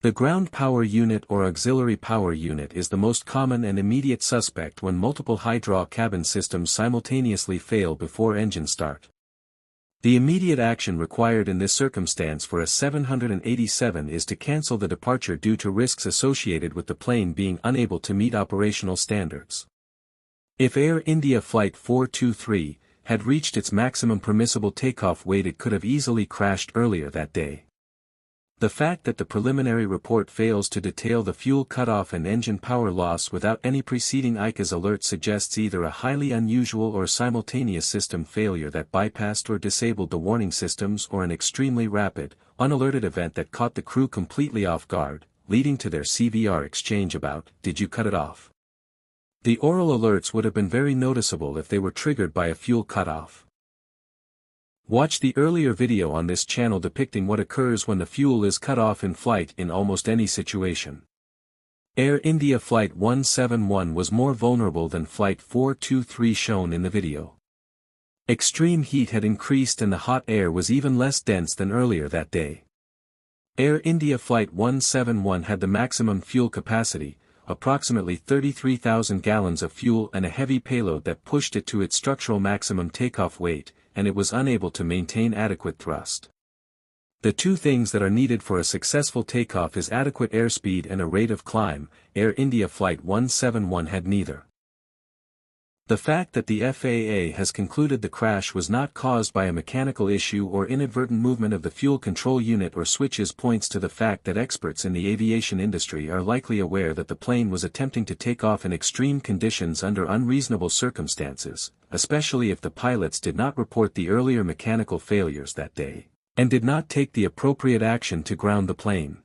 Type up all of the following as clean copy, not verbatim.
The ground power unit or auxiliary power unit is the most common and immediate suspect when multiple high-draw cabin systems simultaneously fail before engine start. The immediate action required in this circumstance for a 787 is to cancel the departure due to risks associated with the plane being unable to meet operational standards. If Air India Flight 423 had reached its maximum permissible takeoff weight, it could have easily crashed earlier that day. The fact that the preliminary report fails to detail the fuel cutoff and engine power loss without any preceding ICAS alert suggests either a highly unusual or simultaneous system failure that bypassed or disabled the warning systems, or an extremely rapid, unalerted event that caught the crew completely off guard, leading to their CVR exchange about, "Did you cut it off?" The oral alerts would have been very noticeable if they were triggered by a fuel cutoff. Watch the earlier video on this channel depicting what occurs when the fuel is cut off in flight in almost any situation. Air India Flight 171 was more vulnerable than Flight 423 shown in the video. Extreme heat had increased and the hot air was even less dense than earlier that day. Air India Flight 171 had the maximum fuel capacity, approximately 33,000 gallons of fuel, and a heavy payload that pushed it to its structural maximum takeoff weight, and it was unable to maintain adequate thrust. The two things that are needed for a successful takeoff is adequate airspeed and a rate of climb. Air India Flight 171 had neither. The fact that the FAA has concluded the crash was not caused by a mechanical issue or inadvertent movement of the fuel control unit or switches points to the fact that experts in the aviation industry are likely aware that the plane was attempting to take off in extreme conditions under unreasonable circumstances, especially if the pilots did not report the earlier mechanical failures that day, and did not take the appropriate action to ground the plane.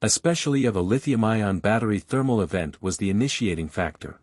Especially if a lithium-ion battery thermal event was the initiating factor.